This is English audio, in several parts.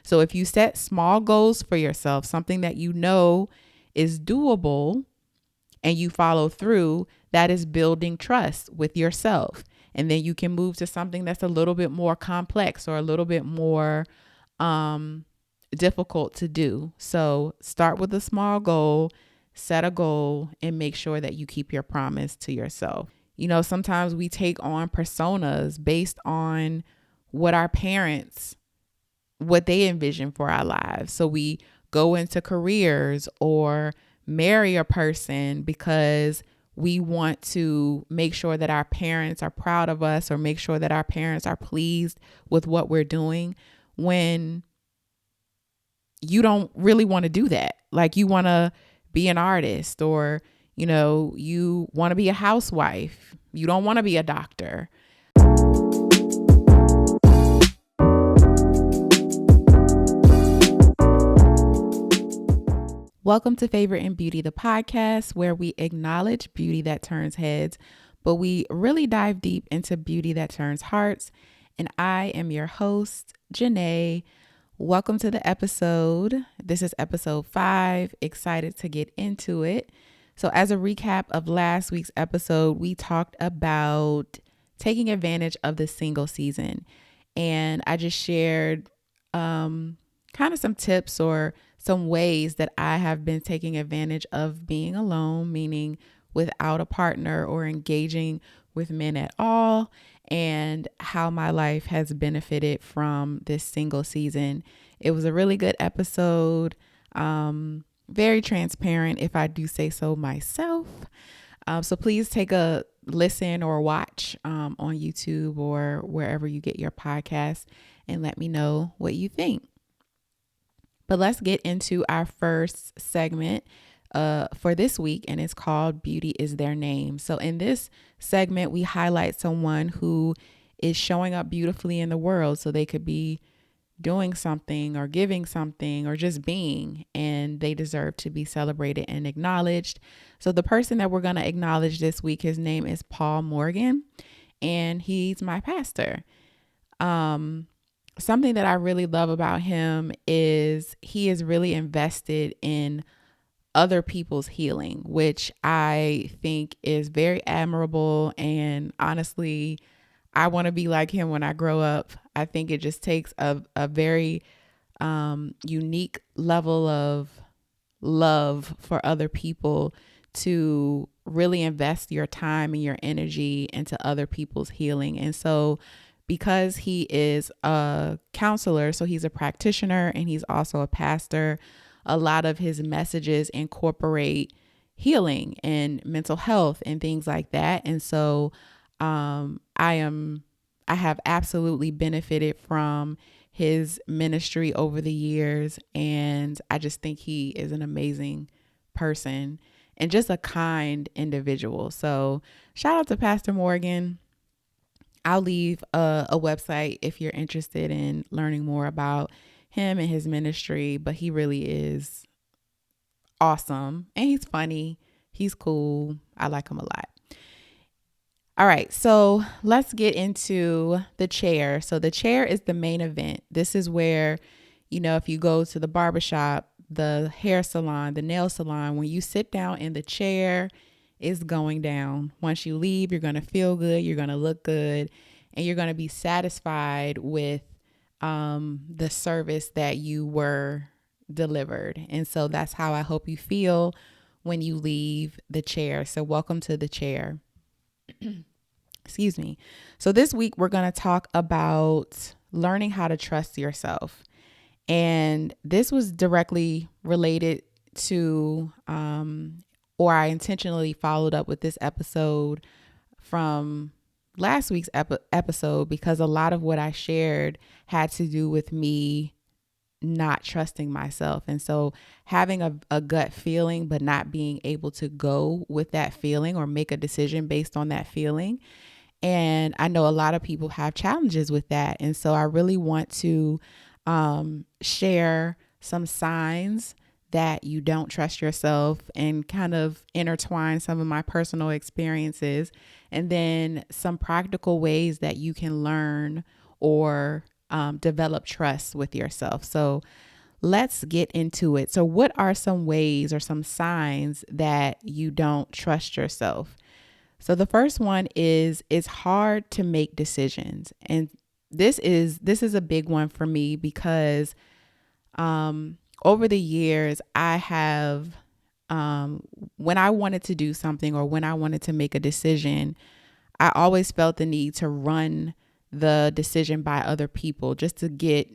So if you set small goals for yourself, something that you know is doable, and you follow through, that is building trust with yourself. And then you can move to something that's a little bit more complex or a little bit more difficult to do. So start with a small goal, set a goal, and make sure that you keep your promise to yourself. You know, sometimes we take on personas based on what our parents, what they envision for our lives. So we go into careers or marry a person because we want to make sure that our parents are proud of us or make sure that our parents are pleased with what we're doing, when you don't really want to do that. Like, you want to be an artist, or, you know, you want to be a housewife. You don't want to be a doctor. Welcome to Favor in Beauty, the podcast where we acknowledge beauty that turns heads, but we really dive deep into beauty that turns hearts. And I am your host, Jenaé. Welcome to the episode. This is episode 5. Excited to get into it. So as a recap of last week's episode, we talked about taking advantage of the single season. And I just shared kind of some tips or some ways that I have been taking advantage of being alone, meaning without a partner or engaging with men at all, and how my life has benefited from this single season. It was a really good episode, very transparent, if I do say so myself. So please take a listen or watch on YouTube or wherever you get your podcasts, and let me know what you think. But let's get into our first segment for this week, and it's called Beauty is Their Name. So in this segment, we highlight someone who is showing up beautifully in the world. So they could be doing something or giving something or just being, and they deserve to be celebrated and acknowledged. So the person that we're going to acknowledge this week, his name is Paul Morgan, and he's my pastor. Something that I really love about him is he is really invested in other people's healing, which I think is very admirable. And honestly, I want to be like him when I grow up. I think it just takes a very unique level of love for other people to really invest your time and your energy into other people's healing. And so because he is a counselor, so he's a practitioner and he's also a pastor, a lot of his messages incorporate healing and mental health and things like that. And so I have absolutely benefited from his ministry over the years. And I just think he is an amazing person and just a kind individual. So shout out to Pastor Morgan. I'll leave a website if you're interested in learning more about him and his ministry, but he really is awesome and he's funny. He's cool. I like him a lot. All right, so let's get into the chair. So the chair is the main event. This is where, you know, if you go to the barbershop, the hair salon, the nail salon, when you sit down in the chair, it's going down. Once you leave, you're going to feel good, you're going to look good, and you're going to be satisfied with the service that you were delivered. And so that's how I hope you feel when you leave the chair. So welcome to the chair. Excuse me. So this week we're going to talk about learning how to trust yourself. And this was directly related to, or I intentionally followed up with this episode from last week's episode, because a lot of what I shared had to do with me not trusting myself. And so having a gut feeling, but not being able to go with that feeling or make a decision based on that feeling. And I know a lot of people have challenges with that. And so I really want to share some signs that you don't trust yourself and kind of intertwine some of my personal experiences, and then some practical ways that you can learn or develop trust with yourself. So let's get into it. So, what are some ways or some signs that you don't trust yourself? So, the first one is it's hard to make decisions, and this is a big one for me because over the years I have when I wanted to do something or when I wanted to make a decision, I always felt the need to run the decision by other people just to get,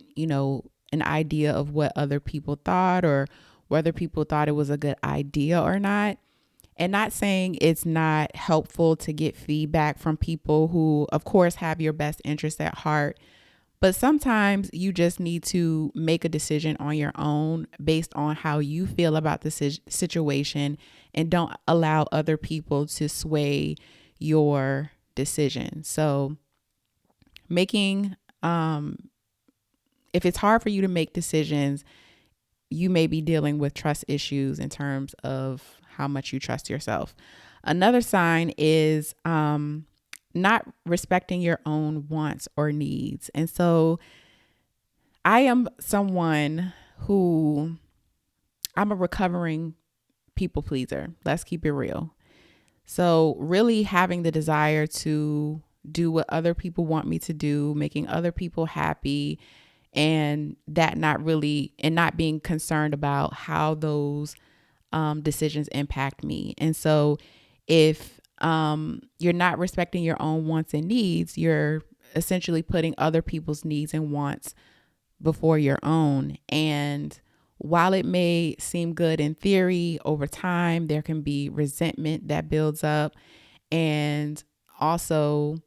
an idea of what other people thought or whether people thought it was a good idea or not. And not saying it's not helpful to get feedback from people who, of course, have your best interest at heart. But sometimes you just need to make a decision on your own based on how you feel about the situation and don't allow other people to sway your decision. So making, if it's hard for you to make decisions, you may be dealing with trust issues in terms of how much you trust yourself. Another sign is not respecting your own wants or needs. And so I am someone who I'm a recovering people pleaser. Let's keep it real. So really having the desire to do what other people want me to do, making other people happy, and that not being concerned about how those decisions impact me. And so if you're not respecting your own wants and needs, you're essentially putting other people's needs and wants before your own. And while it may seem good in theory, over time, there can be resentment that builds up. And also,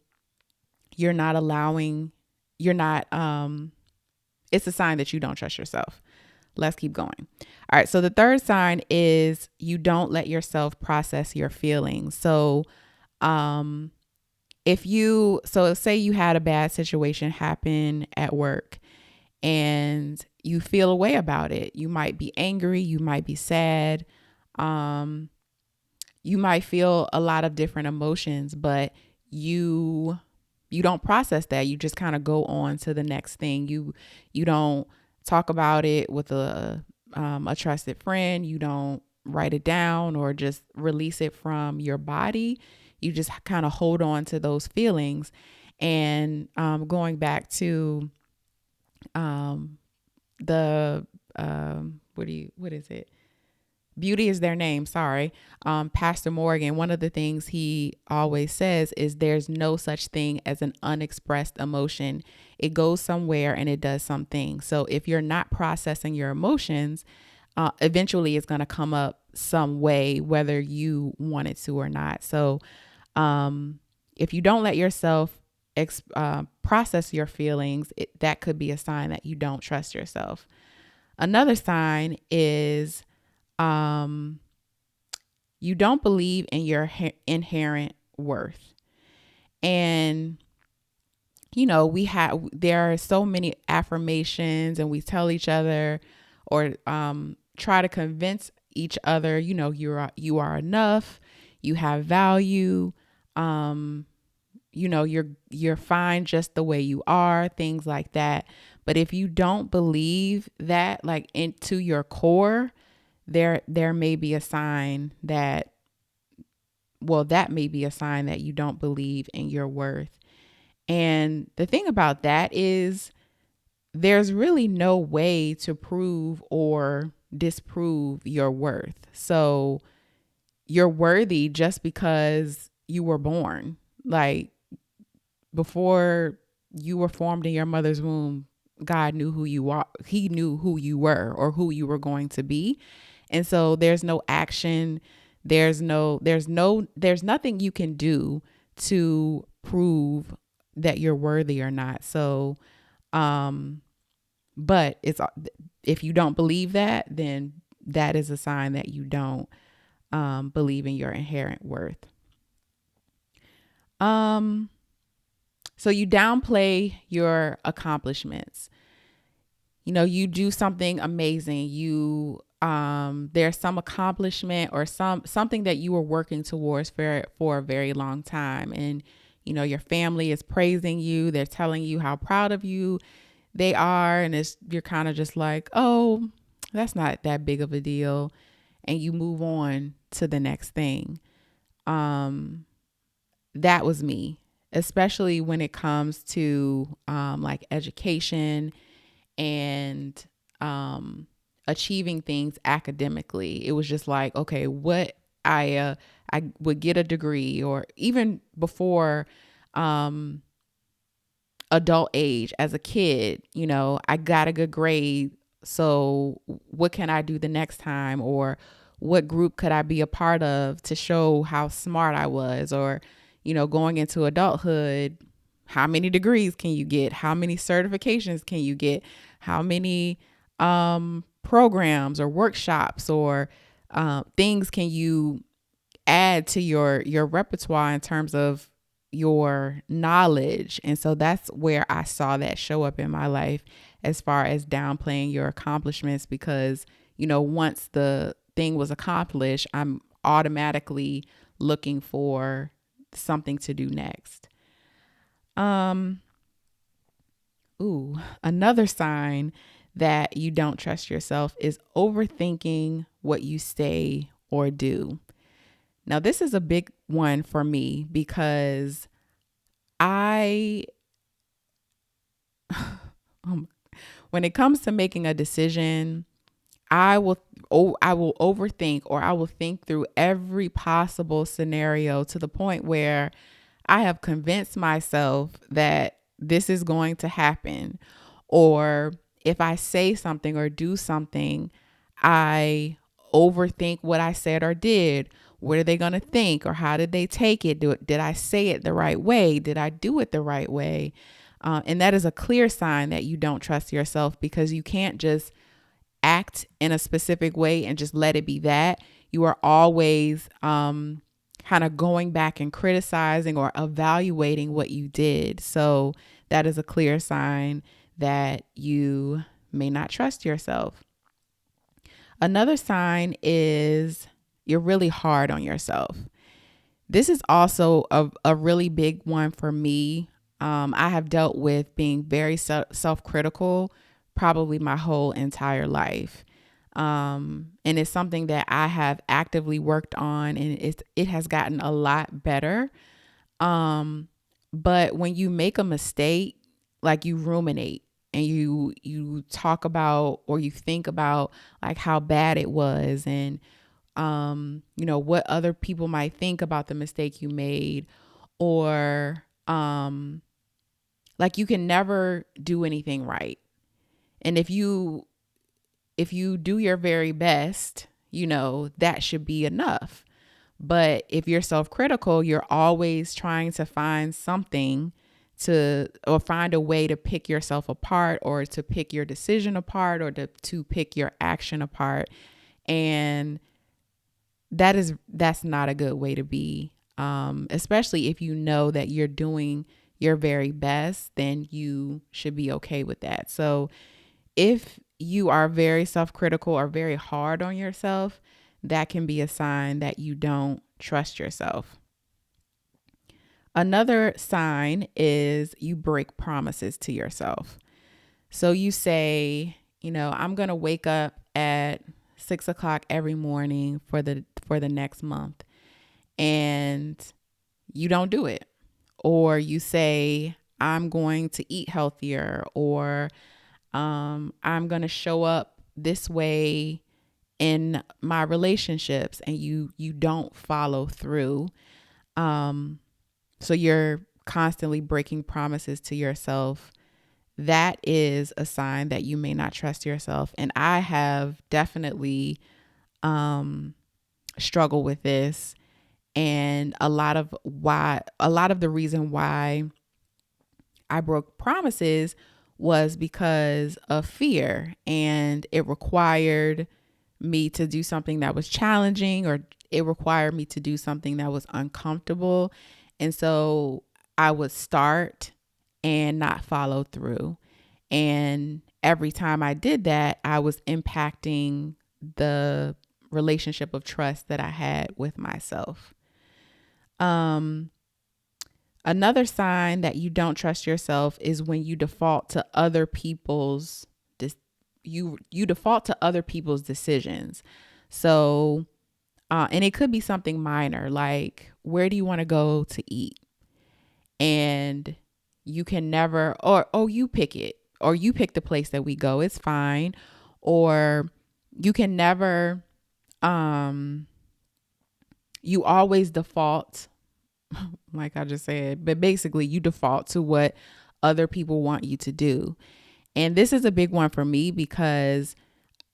you're not allowing, you're not, it's a sign that you don't trust yourself. Let's keep going. All right. So the third sign is you don't let yourself process your feelings. So, so say you had a bad situation happen at work and you feel a way about it. You might be angry. You might be sad. You might feel a lot of different emotions, but you don't process that. You just kind of go on to the next thing. You don't talk about it with a trusted friend. You don't write it down or just release it from your body. You just kind of hold on to those feelings. And going back to the what is it? Beauty is their name. Sorry. Pastor Morgan, one of the things he always says is there's no such thing as an unexpressed emotion. It goes somewhere and it does something. So if you're not processing your emotions, eventually it's going to come up some way, whether you want it to or not. So if you don't let yourself process your feelings, that could be a sign that you don't trust yourself. Another sign is you don't believe in your inherent worth. And, there are so many affirmations and we tell each other or try to convince each other, you are enough, you have value, you're fine just the way you are, things like that. But if you don't believe that, like into your core, there may be a sign that may be a sign that you don't believe in your worth. And the thing about that is there's really no way to prove or disprove your worth. So you're worthy just because you were born. Like before you were formed in your mother's womb, God knew who you are. He knew who you were or who you were going to be. And so there's no action. There's nothing you can do to prove that you're worthy or not. So, but if you don't believe that, then that is a sign that you don't believe in your inherent worth. So you downplay your accomplishments. You do something amazing. There's some accomplishment or something that you were working towards for a very long time. And, your family is praising you. They're telling you how proud of you they are, and you're kind of just like, oh, that's not that big of a deal, and you move on to the next thing. That was me, especially when it comes to like education and achieving things academically. It was just like, okay, what I would get a degree, or even before adult age, as a kid, I got a good grade. So what can I do the next time? Or what group could I be a part of to show how smart I was? Or, going into adulthood, how many degrees can you get? How many certifications can you get? How many programs or workshops or things can you add to your repertoire in terms of your knowledge? And so that's where I saw that show up in my life, as far as downplaying your accomplishments, because once the thing was accomplished, I'm automatically looking for something to do next. Another sign that you don't trust yourself is overthinking what you say or do. Now, this is a big one for me, because I, when it comes to making a decision, I will overthink, or I will think through every possible scenario to the point where I have convinced myself that this is going to happen. Or if I say something or do something, I overthink what I said or did. What are they going to think, or how did they take it? Did I say it the right way? Did I do it the right way? And that is a clear sign that you don't trust yourself, because you can't just act in a specific way and just let it be that. You are always kind of going back and criticizing or evaluating what you did. So that is a clear sign that you may not trust yourself. Another sign is you're really hard on yourself. This is also a really big one for me. I have dealt with being very self-critical probably my whole entire life. And it's something that I have actively worked on, and it has gotten a lot better. But when you make a mistake, like, you ruminate and you talk about, or you think about, like, how bad it was, and what other people might think about the mistake you made, or like, you can never do anything right. And if you do your very best, that should be enough. But if you're self-critical, you're always trying to find something or find a way to pick yourself apart, or to pick your decision apart, or to pick your action apart. And that's not a good way to be. Especially if you know that you're doing your very best, then you should be okay with that. So if you are very self-critical or very hard on yourself, that can be a sign that you don't trust yourself. Another sign is you break promises to yourself. So you say, I'm going to wake up at 6 o'clock every morning for the next month, and you don't do it. Or you say, I'm going to eat healthier, or I'm going to show up this way in my relationships, and you don't follow through. So you're constantly breaking promises to yourself. That is a sign that you may not trust yourself. And I have definitely struggled with this. And a lot of the reason why I broke promises was because of fear, and it required me to do something that was challenging, or it required me to do something that was uncomfortable. And so I would start and not follow through. And every time I did that, I was impacting the relationship of trust that I had with myself. Another sign that you don't trust yourself is when you default to other people's you default to other people's decisions. So, and it could be something minor, like where do you want to go to eat, and you can never, or oh, you pick it, or you pick the place that we go. It's fine, or you can never. You always default, like I just said, but basically you default to what other people want you to do. And this is a big one for me because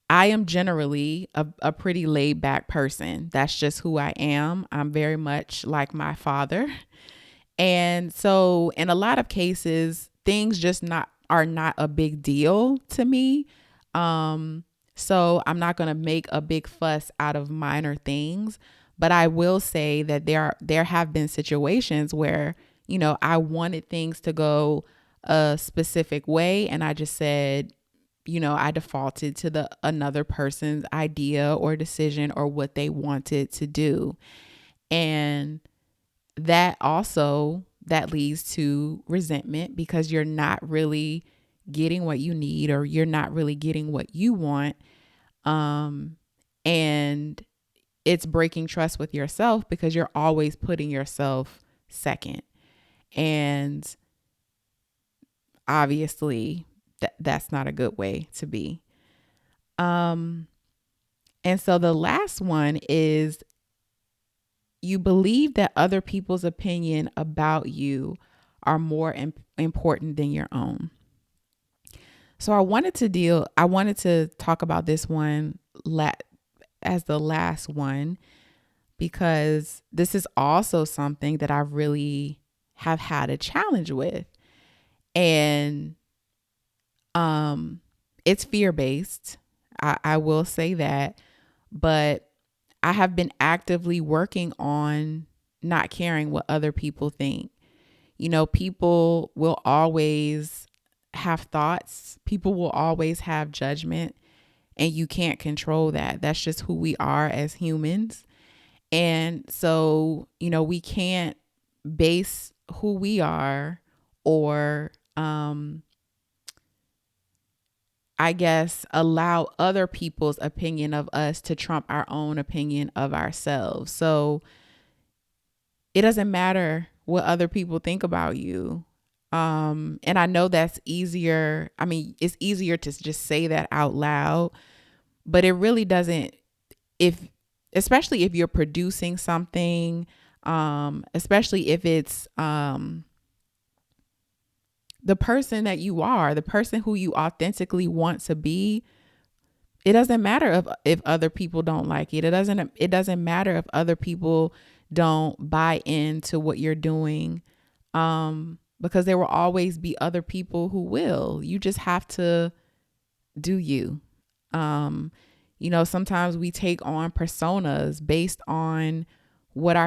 I am generally a pretty laid back person. That's just who I am. I'm very much like my father. And so in a lot of cases, things just not are not a big deal to me. So I'm not going to make a big fuss out of minor things, but I will say that there have been situations where, I wanted things to go a specific way, and I just said, I defaulted to the another person's idea or decision or what they wanted to do. And that leads to resentment because you're not really getting what you need, or you're not really getting what you want. And it's breaking trust with yourself because you're always putting yourself second. And obviously that's not a good way to be. And so the last one is you believe that other people's opinion about you are more important than your own. So I wanted to talk about this one as the last one, because this is also something that I really have had a challenge with. And it's fear-based. I will say that, but I have been actively working on not caring what other people think. People will always have thoughts. People will always have judgment, and you can't control that. That's just who we are as humans. And so, we can't base who we are, or I guess allow other people's opinion of us to trump our own opinion of ourselves. So it doesn't matter what other people think about you. And I know that's easier. I mean, it's easier to just say that out loud, but it really doesn't, especially if you're producing something, especially if it's, the person that you are, the person who you authentically want to be. It doesn't matter if other people don't like it. It doesn't matter if other people don't buy into what you're doing. Because there will always be other people who will. You just have to do you. Sometimes we take on personas based on what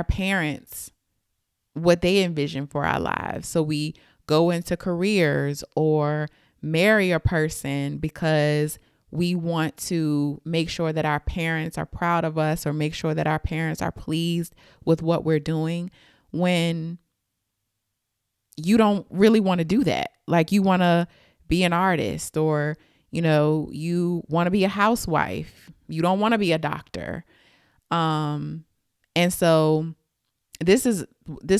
they envision for our lives. So we go into careers or marry a person because we want to make sure that our parents are proud of us, or make sure that our parents are pleased with what we're doing, when you don't really want to do that. Like, you want to be an artist, or, you want to be a housewife. You don't want to be a doctor. And so this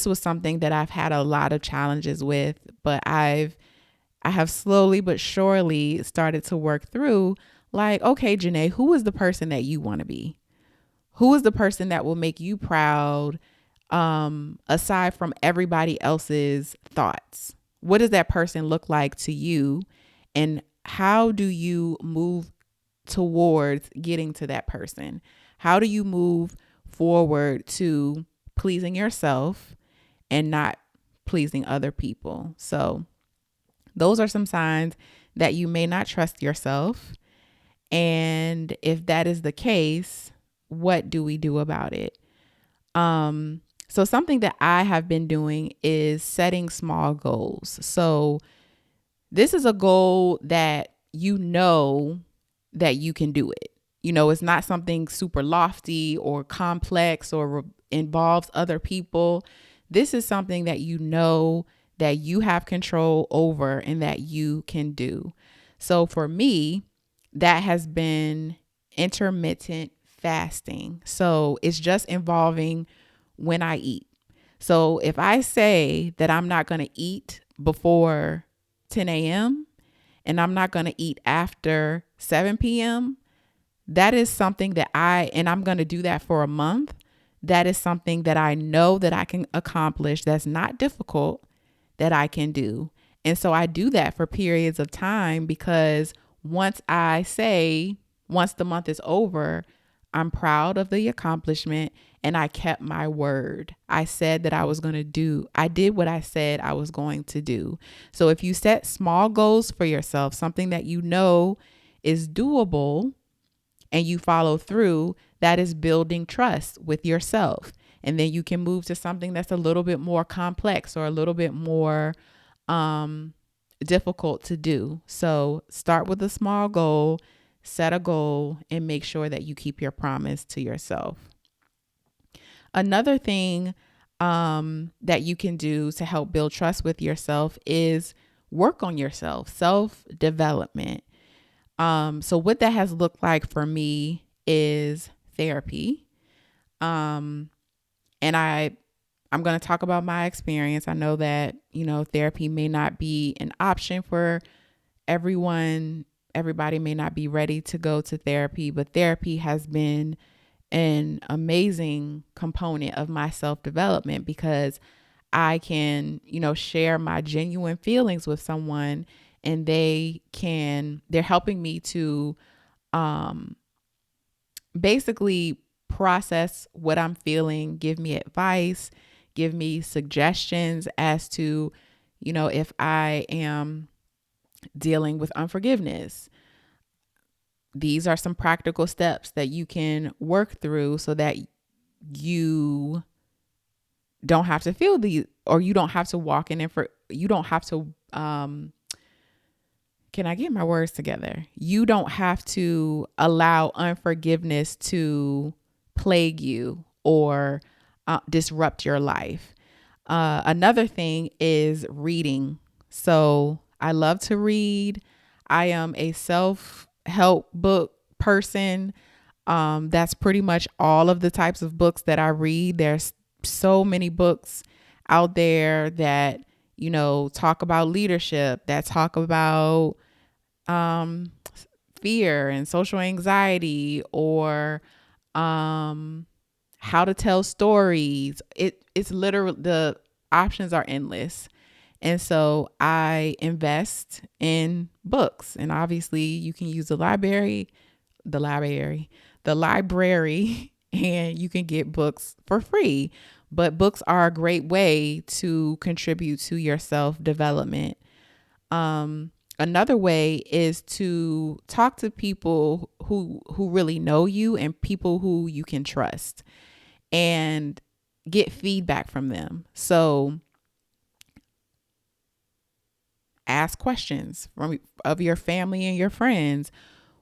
was something that I've had a lot of challenges with, but I have slowly but surely started to work through, like, okay, Jenaé, who is the person that you want to be? Who is the person that will make you proud, aside from everybody else's thoughts? What does that person look like to you? And how do you move towards getting to that person? How do you move forward to pleasing yourself and not pleasing other people? So those are some signs that you may not trust yourself. And if that is the case, what do we do about it? So something that I have been doing is setting small goals. So this is a goal that that you can do it. It's not something super lofty or complex or involves other people. This is something that you know that you have control over and that you can do. So for me, that has been intermittent fasting. So it's just involving when I eat. So if I say that I'm not going to eat before 10 a.m. and I'm not going to eat after 7 p.m., that is something that and I'm going to do that for a month. That is something that I know that I can accomplish. That's not difficult, that I can do. And so I do that for periods of time because once the month is over, I'm proud of the accomplishment and I kept my word. I said that I did what I said I was going to do. So if you set small goals for yourself, something that you know is doable, and you follow through, that is building trust with yourself. And then you can move to something that's a little bit more complex or a little bit more difficult to do. So start with a small goal, set a goal, and make sure that you keep your promise to yourself. Another thing that you can do to help build trust with yourself is work on yourself, self-development. So what that has looked like for me is therapy. And I'm going to talk about my experience. I know that, therapy may not be an option for everyone. Everybody may not be ready to go to therapy, but therapy has been an amazing component of my self-development because I can, share my genuine feelings with someone and they're helping me to basically process what I'm feeling, give me advice, give me suggestions as to, if I am dealing with unforgiveness. These are some practical steps that you can work through so that you don't have to feel or you don't have to walk in you don't have to, can I get my words together? You don't have to allow unforgiveness to plague you or disrupt your life. Another thing is reading. So I love to read. I am a self-help book person. That's pretty much all of the types of books that I read. There's so many books out there that, talk about leadership, that talk about fear and social anxiety, or how to tell stories. It's literally, the options are endless. And so I invest in books, and obviously you can use the library, and you can get books for free. But books are a great way to contribute to your self-development. Another way is to talk to people who really know you and people who you can trust and get feedback from them. So ask questions of your family and your friends.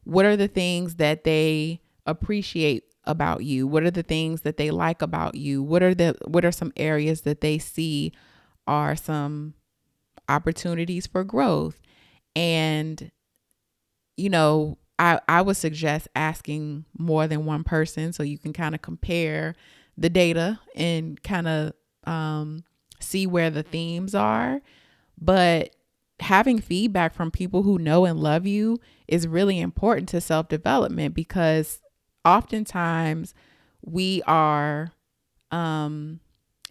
What are the things that they appreciate about you? What are the things that they like about you? What are some areas that they see are some opportunities for growth? And, I would suggest asking more than one person so you can kind of compare the data and kind of see where the themes are. But having feedback from people who know and love you is really important to self-development because oftentimes we are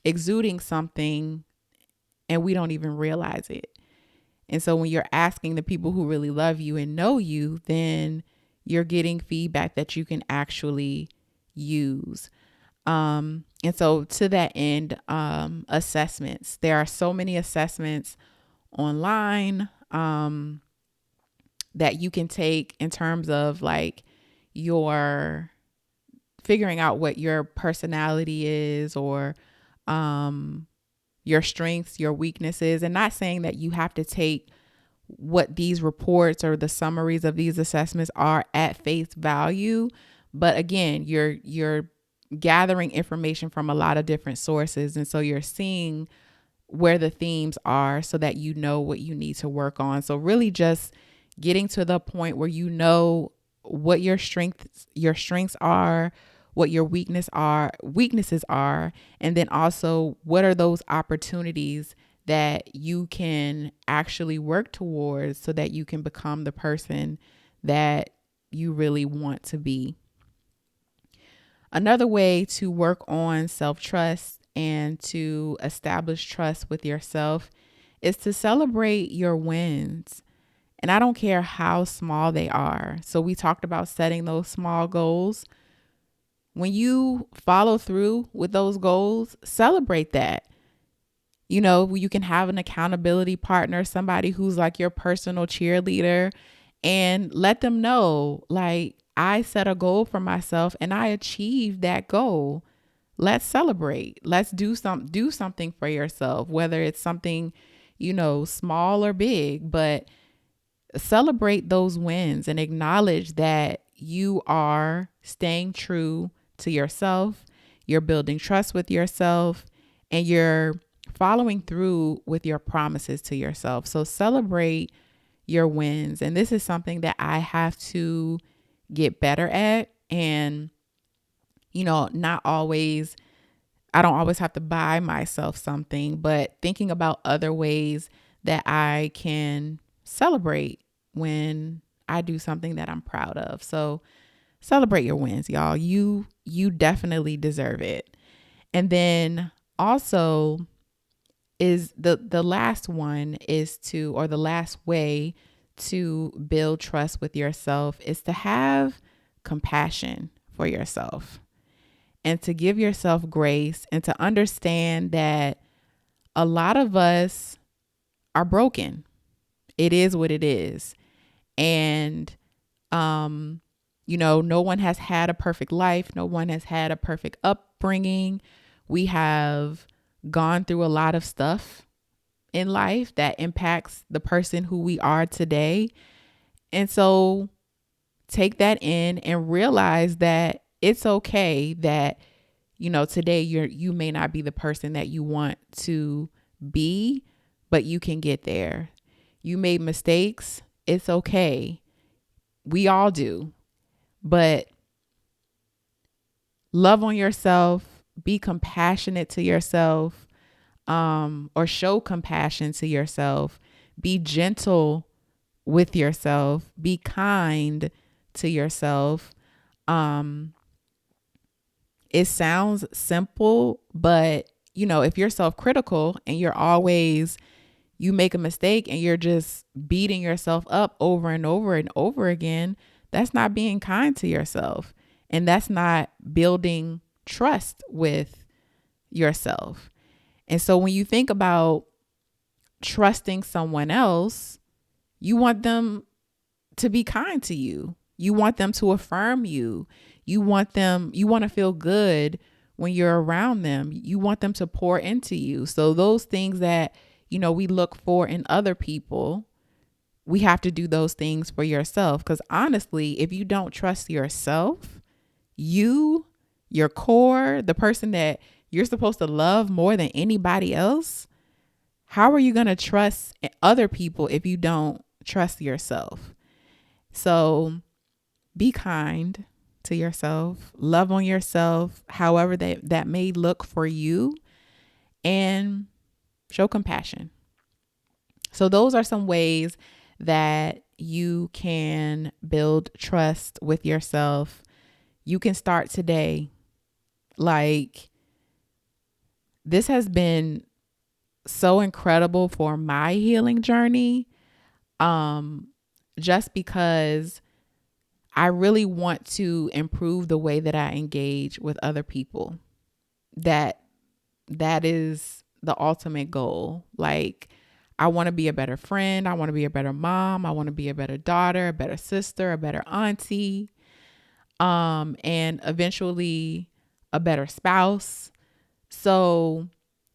exuding something and we don't even realize it. And so when you're asking the people who really love you and know you, then you're getting feedback that you can actually use. And so to that end, assessments. There are so many assessments online that you can take in terms of like your figuring out what your personality is or your strengths, your weaknesses, and not saying that you have to take what these reports or the summaries of these assessments are at face value. But again, you're gathering information from a lot of different sources. And so you're seeing where the themes are so that you know what you need to work on. So really just getting to the point where you know what your strengths are, what your weaknesses are, and then also what are those opportunities that you can actually work towards so that you can become the person that you really want to be. Another way to work on self-trust and to establish trust with yourself is to celebrate your wins. And I don't care how small they are. So we talked about setting those small goals. When you follow through with those goals, celebrate that. You know, you can have an accountability partner, somebody who's like your personal cheerleader, and let them know, like, I set a goal for myself and I achieved that goal. Let's celebrate. Let's do something for yourself, whether it's something, small or big, but celebrate those wins and acknowledge that you are staying true to yourself. You're building trust with yourself and you're following through with your promises to yourself. So celebrate your wins. And this is something that I have to get better at. And, not always, I don't always have to buy myself something, but thinking about other ways that I can celebrate when I do something that I'm proud of. So celebrate your wins, y'all. You definitely deserve it. And then also is the last one is to, or the last way to build trust with yourself is to have compassion for yourself and to give yourself grace and to understand that a lot of us are broken. It is what it is. And, no one has had a perfect life. No one has had a perfect upbringing. We have gone through a lot of stuff in life that impacts the person who we are today. And so take that in and realize that it's okay that, today you may not be the person that you want to be, but you can get there. You made mistakes. It's okay. We all do. But love on yourself, be compassionate to yourself, or show compassion to yourself. Be gentle with yourself. Be kind to yourself. It sounds simple, but if you're self-critical and you make a mistake and you're just beating yourself up over and over and over again, that's not being kind to yourself. And that's not building trust with yourself. And so when you think about trusting someone else, you want them to be kind to you. You want them to affirm you. You want to feel good when you're around them. You want them to pour into you. So those things that, we look for in other people, we have to do those things for yourself. Because honestly, if you don't trust yourself, your core, the person that you're supposed to love more than anybody else, how are you going to trust other people if you don't trust yourself? So be kind to yourself, love on yourself, however that may look for you, and show compassion. So those are some ways that you can build trust with yourself. You can start today. Like, this has been so incredible for my healing journey. Just because I really want to improve the way that I engage with other people. That is the ultimate goal. Like, I want to be a better friend. I want to be a better mom. I want to be a better daughter, a better sister, a better auntie, and eventually a better spouse. So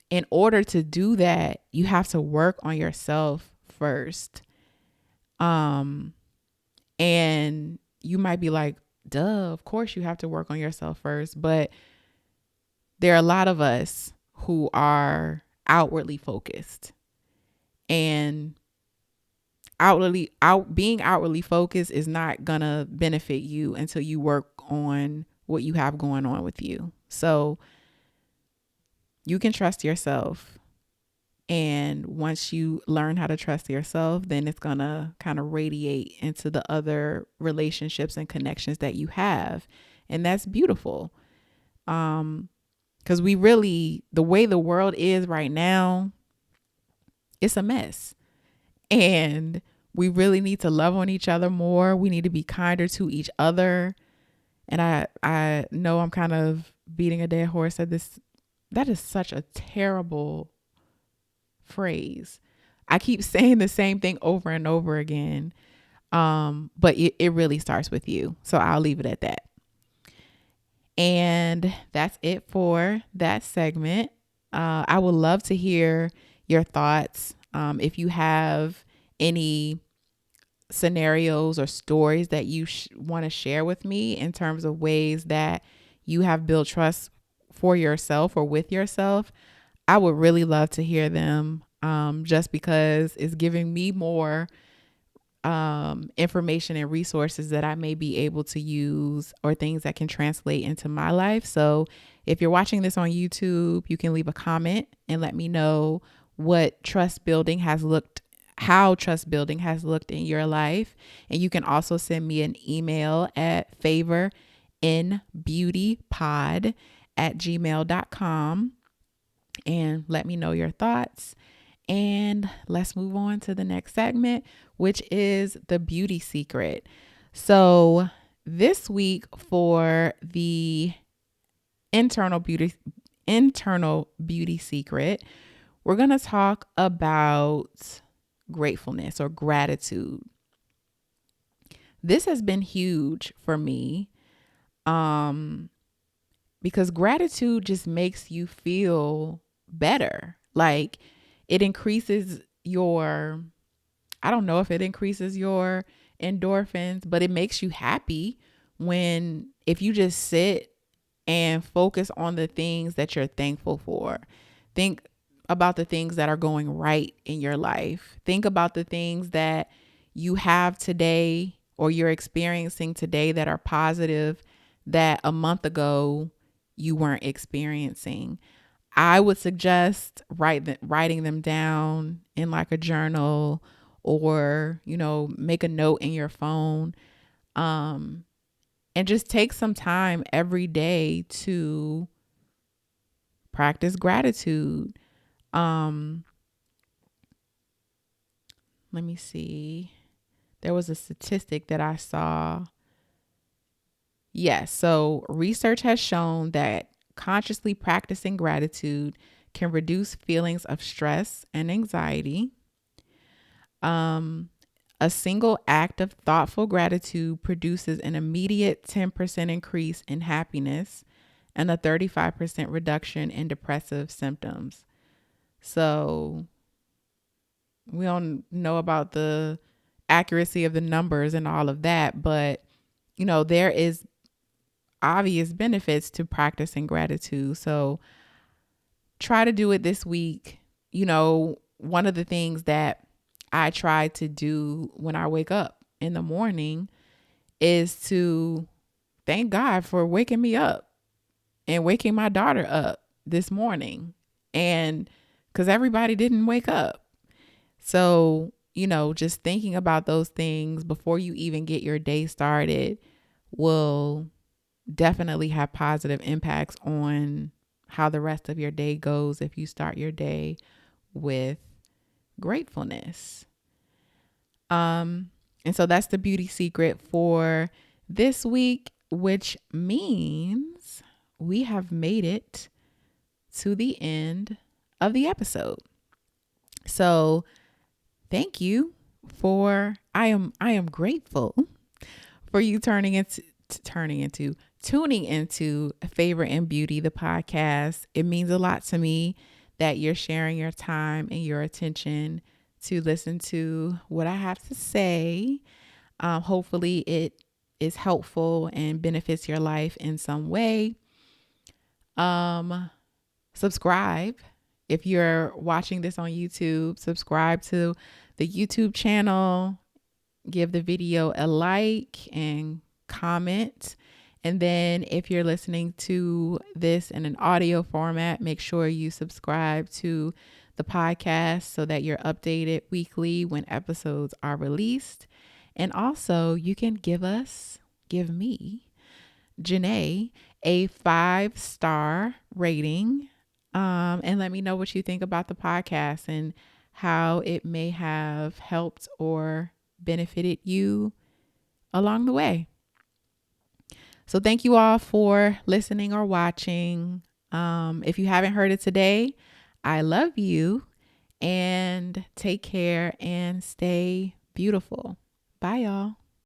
in order to do that, you have to work on yourself first. And you might be like, duh, of course you have to work on yourself first. But there are a lot of us who are outwardly focused, and being outwardly focused is not gonna benefit you until you work on what you have going on with you. So you can trust yourself. And once you learn how to trust yourself, then it's going to kind of radiate into the other relationships and connections that you have. And that's beautiful. Because the way the world is right now, it's a mess. And we really need to love on each other more. We need to be kinder to each other. And I know I'm kind of beating a dead horse at this. That is such a terrible phrase. I keep saying the same thing over and over again. But it really starts with you. So I'll leave it at that. And that's it for that segment. I would love to hear your thoughts. If you have any scenarios or stories that you want to share with me in terms of ways that you have built trust for yourself or with yourself, I would really love to hear them, just because it's giving me more information and resources that I may be able to use or things that can translate into my life. So if you're watching this on YouTube, you can leave a comment and let me know how trust building has looked in your life. And you can also send me an email at favorinbeautypod@gmail.com and let me know your thoughts. And let's move on to the next segment, which is the beauty secret. So this week for the internal beauty secret, we're going to talk about gratefulness or gratitude. This has been huge for me, because gratitude just makes you feel better. Like it increases I don't know if it increases your endorphins, but it makes you happy if you just sit and focus on the things that you're thankful for. Think about the things that are going right in your life. Think about the things that you have today or you're experiencing today that are positive that a month ago you weren't experiencing. I would suggest writing them down in like a journal or, make a note in your phone. And just take some time every day to practice gratitude. Let me see. There was a statistic that I saw. Yes. So research has shown that consciously practicing gratitude can reduce feelings of stress and anxiety. A single act of thoughtful gratitude produces an immediate 10% increase in happiness and a 35% reduction in depressive symptoms. So we don't know about the accuracy of the numbers and all of that, but there is obvious benefits to practicing gratitude. So try to do it this week. One of the things that I try to do when I wake up in the morning is to thank God for waking me up and waking my daughter up this morning. And because everybody didn't wake up. So, just thinking about those things before you even get your day started will definitely have positive impacts on how the rest of your day goes if you start your day with gratefulness. And so that's the beauty secret for this week, which means we have made it to the end of the episode. So thank you I am grateful for you tuning into Favor and Beauty, the podcast. It means a lot to me that you're sharing your time and your attention to listen to what I have to say. Hopefully it is helpful and benefits your life in some way. Subscribe. If you're watching this on YouTube, subscribe to the YouTube channel, give the video a like and comment. And then if you're listening to this in an audio format, make sure you subscribe to the podcast so that you're updated weekly when episodes are released. And also you can give me, Jenaé, a 5-star rating, and let me know what you think about the podcast and how it may have helped or benefited you along the way. So thank you all for listening or watching. If you haven't heard it today, I love you and take care and stay beautiful. Bye, y'all.